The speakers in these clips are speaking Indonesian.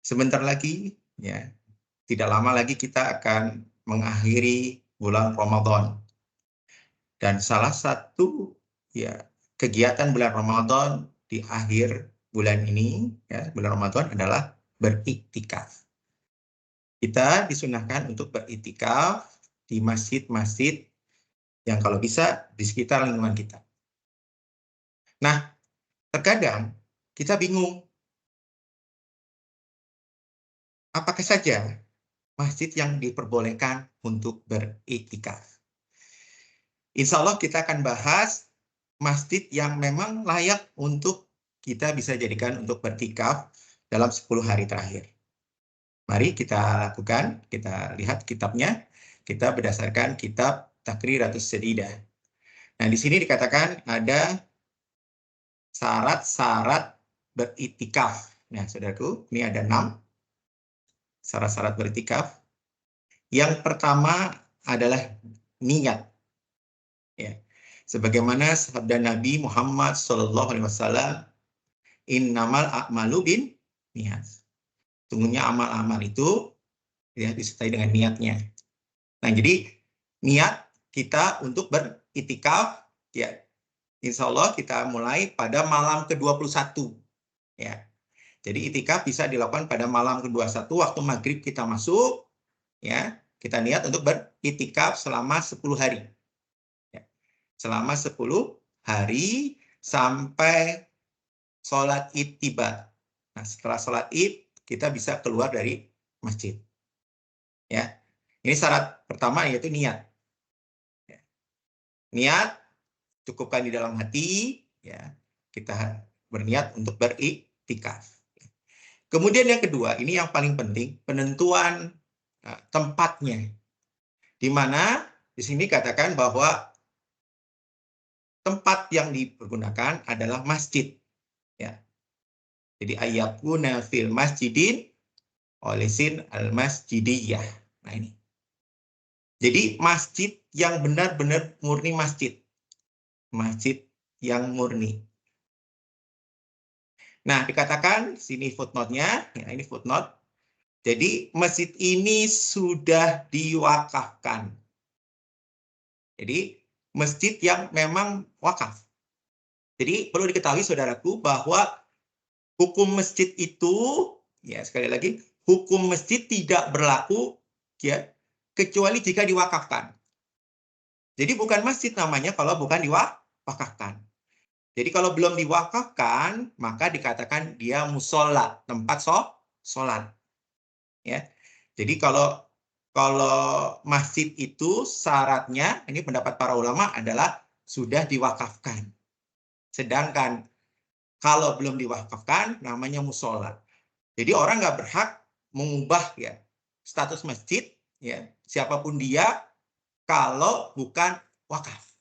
Sebentar lagi, ya, tidak lama lagi kita akan mengakhiri bulan Ramadan. Dan salah satu ya kegiatan bulan Ramadan di akhir bulan ini, ya, bulan Ramadan adalah beriktikaf. Kita disunahkan untuk beriktikaf di masjid-masjid yang kalau bisa di sekitar lingkungan kita. Nah, terkadang kita bingung, apakah saja masjid yang diperbolehkan untuk beriktikaf. Insya Allah kita akan bahas masjid yang memang layak untuk kita bisa jadikan untuk beriktikaf dalam 10 hari terakhir. Mari kita lakukan, kita lihat kitabnya, kita berdasarkan kitab Takriratus Sedidah. Nah, di sini dikatakan ada syarat-syarat beriktikaf. Nah, saudaraku, ini ada 6 syarat-syarat beriktikaf. Yang pertama adalah niat. Ya. Sebagaimana sabda Nabi Muhammad SAW, innamal a'malu bin niat. Sungguhnya amal-amal itu ya disertai dengan niatnya. Nah, jadi niat kita untuk beriktikaf, ya, insya Allah kita mulai pada malam ke-21. Ya. Jadi iktikaf bisa dilakukan pada malam ke-21 waktu maghrib kita masuk, ya, kita niat untuk beriktikaf selama 10 hari. Ya. Selama 10 hari sampai sholat id tiba. Nah, setelah sholat id kita bisa keluar dari masjid. Ya, ini syarat pertama yaitu niat. Ya. Niat cukupkan di dalam hati, ya, kita berniat untuk beriktikaf. Kemudian yang kedua, ini yang paling penting, penentuan tempatnya. Di mana di sini katakan bahwa tempat yang dipergunakan adalah masjid. Ya. Jadi ayakuna fil masjidin olisin al masjidiyah. Nah ini. Jadi masjid yang benar-benar murni masjid. Masjid yang murni. Nah, dikatakan sini footnote-nya, ya ini footnote. Jadi masjid ini sudah diwakafkan. Jadi masjid yang memang wakaf. Jadi perlu diketahui saudaraku bahwa hukum masjid itu, ya sekali lagi, hukum masjid tidak berlaku ya kecuali jika diwakafkan. Jadi bukan masjid namanya kalau bukan diwakafkan. Jadi kalau belum diwakafkan, maka dikatakan dia musola, tempat sholat. Ya. Jadi kalau masjid itu syaratnya, ini pendapat para ulama adalah sudah diwakafkan. Sedangkan kalau belum diwakafkan, namanya musola. Jadi orang nggak berhak mengubah ya status masjid, ya siapapun dia, kalau bukan wakaf.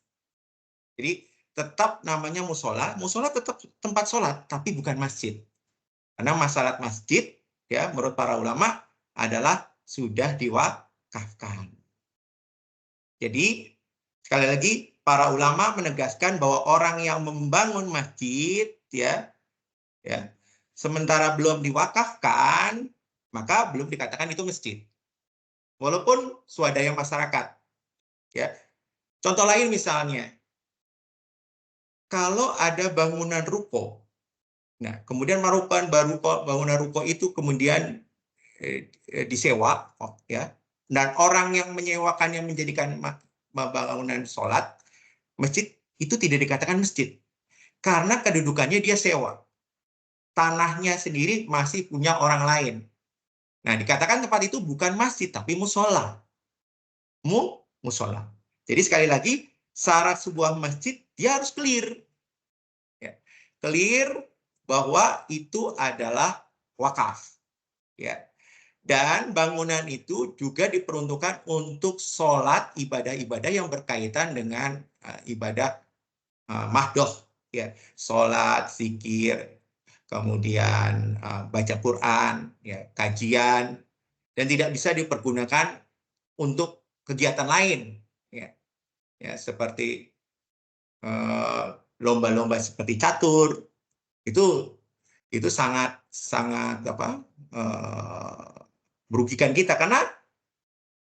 Jadi tetap namanya musola, musola tetap tempat sholat, tapi bukan masjid. Karena masalah masjid, ya menurut para ulama adalah sudah diwakafkan. Jadi sekali lagi para ulama menegaskan bahwa orang yang membangun masjid, ya, sementara belum diwakafkan, maka belum dikatakan itu masjid. Walaupun swadaya masyarakat, ya. Contoh lain misalnya, kalau ada bangunan ruko, nah kemudian merupakan bangunan ruko itu kemudian disewa, ya, dan orang yang menyewakannya menjadikan bangunan sholat, masjid itu tidak dikatakan masjid karena kedudukannya dia sewa, tanahnya sendiri masih punya orang lain. Nah, dikatakan tempat itu bukan masjid tapi musola, musola. Jadi sekali lagi syarat sebuah masjid dia harus clear, ya. Clear bahwa itu adalah wakaf, ya. Dan bangunan itu juga diperuntukkan untuk sholat ibadah-ibadah yang berkaitan dengan ibadah mahdoh, ya, sholat, zikir, kemudian baca Quran, ya, kajian, dan tidak bisa dipergunakan untuk kegiatan lain, ya, seperti lomba-lomba seperti catur, itu itu sangat merugikan kita, karena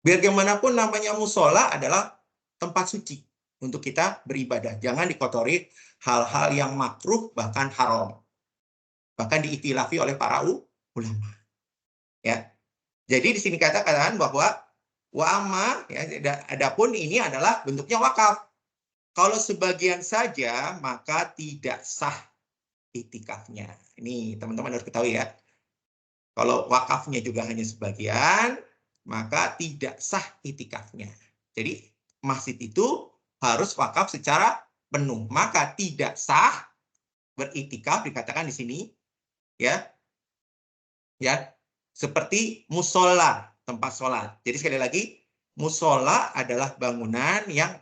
biar bagaimanapun namanya musola adalah tempat suci untuk kita beribadah. Jangan dikotori hal-hal yang makruh bahkan haram. Bahkan diiktilafi oleh para ulama. Ya. Jadi di sini katakan bahwa wa amma, ya, adapun ini adalah bentuknya wakaf. Kalau sebagian saja maka tidak sah iktikafnya. Ini teman-teman harus ketahui ya. Kalau wakafnya juga hanya sebagian, maka tidak sah iktikafnya. Jadi masjid itu harus wakaf secara penuh, maka tidak sah beriktikaf dikatakan di sini ya. Ya, seperti musola, tempat sholat. Jadi sekali lagi, musola adalah bangunan yang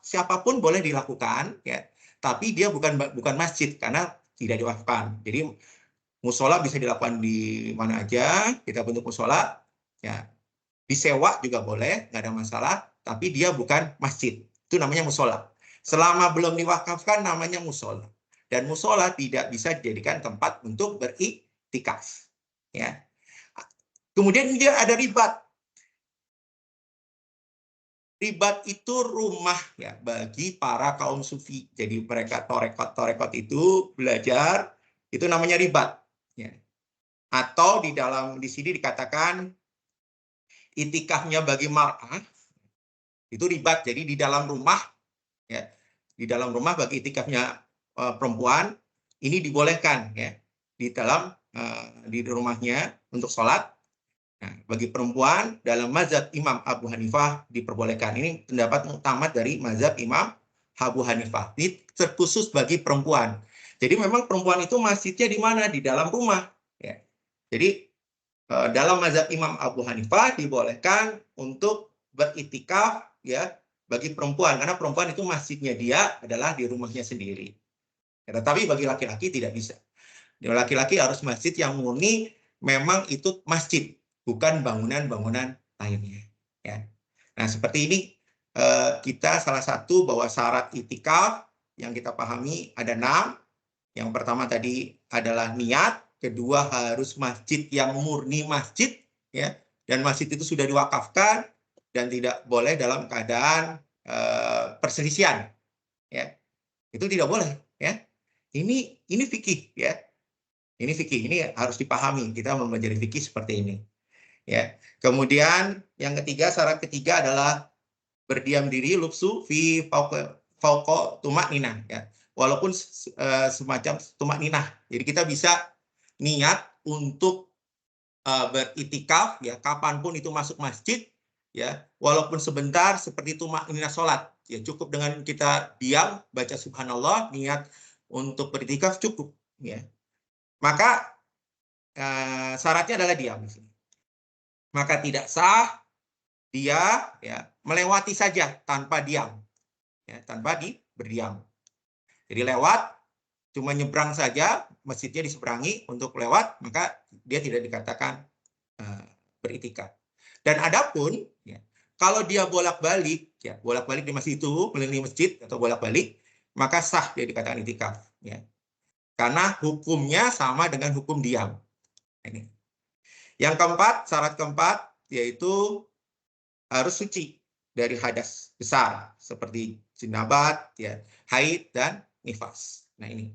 siapapun boleh dilakukan ya, tapi dia bukan masjid karena tidak diwakafkan. Jadi musola bisa dilakukan di mana aja, kita bentuk musola ya. Disewa juga boleh, nggak ada masalah, tapi dia bukan masjid. Itu namanya musola. Selama belum diwakafkan namanya musola. Dan musola tidak bisa dijadikan tempat untuk beriktikaf. Ya. Kemudian dia ada ribat. Ribat itu rumah ya bagi para kaum sufi. Jadi mereka torekot itu belajar, itu namanya ribat. Ya. Atau di sini dikatakan itikafnya bagi mar'ah itu ribat. Jadi di dalam rumah ya, di dalam rumah bagi itikafnya perempuan ini dibolehkan ya di dalam di rumahnya untuk sholat. Nah, bagi perempuan dalam mazhab Imam Abu Hanifah diperbolehkan. Ini pendapat utama dari mazhab Imam Abu Hanifah. Ini terkhusus bagi perempuan. Jadi memang perempuan itu masjidnya di mana? Di dalam rumah. Ya. Jadi dalam mazhab Imam Abu Hanifah dibolehkan untuk beriktikaf ya bagi perempuan, karena perempuan itu masjidnya dia adalah di rumahnya sendiri. Ya, tetapi bagi laki-laki tidak bisa. Laki-laki harus masjid yang murni, memang itu masjid, bukan bangunan-bangunan lainnya. Ya. Nah seperti ini kita salah satu bahwa syarat iktikaf yang kita pahami ada 6. Yang pertama tadi adalah niat. Kedua harus masjid yang murni masjid, ya, dan masjid itu sudah diwakafkan dan tidak boleh dalam keadaan perselisihan, ya, itu tidak boleh, ya. Ini fikih, ya, ini fikih, ini harus dipahami. Kita mempelajari fikih seperti ini, ya. Kemudian yang ketiga, syarat ketiga adalah berdiam diri lubsu fi fauqa tumakninah, ya, walaupun semacam tumakninah. Jadi kita bisa niat untuk beriktikaf ya kapanpun itu masuk masjid ya, walaupun sebentar seperti tumakninah sholat ya, cukup dengan kita diam baca subhanallah niat untuk beriktikaf cukup ya. Maka syaratnya adalah diam di sini. Maka tidak sah dia ya melewati saja tanpa diam ya, tanpa berdiam. Jadi lewat cuma nyebrang saja, masjidnya diseberangi untuk lewat, maka dia tidak dikatakan beriktikaf. Dan adapun ya, kalau dia bolak-balik ya, bolak-balik di masjid itu, keliling masjid atau bolak-balik, maka sah dia dikatakan iktikaf ya. Karena hukumnya sama dengan hukum diam. Ini. Yang keempat, syarat keempat yaitu harus suci dari hadas besar seperti jenabat ya, haid dan nifas. Nah, ini.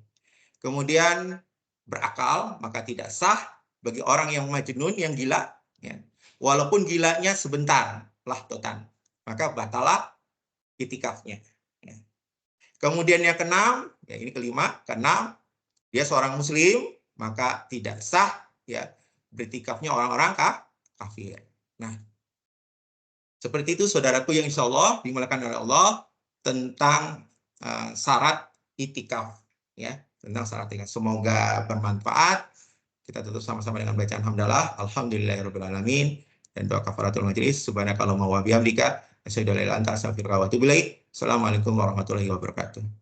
Kemudian berakal, maka tidak sah bagi orang yang majnun, yang gila, ya. Walaupun gilanya sebentar, lahtotan, maka batalah iktikafnya. Ya. Kemudian yang keenam, ya ini kelima, keenam, dia seorang muslim, maka tidak sah ya beriktikafnya orang-orang kafir. Nah, seperti itu saudaraku yang insya Allah dimuliakan oleh Allah tentang syarat iktikaf, ya. Tentang syarat iktikaf. Semoga bermanfaat. Kita tutup sama-sama dengan bacaan hamdalah. Alhamdulillahirabbil alamin dan doa kafaratul majelis. Subhanakallahumma wa bihamdika asyhadu an la ilaha illa anta astaghfiruka wa atubu ilaik. Assalamualaikum warahmatullahi wabarakatuh.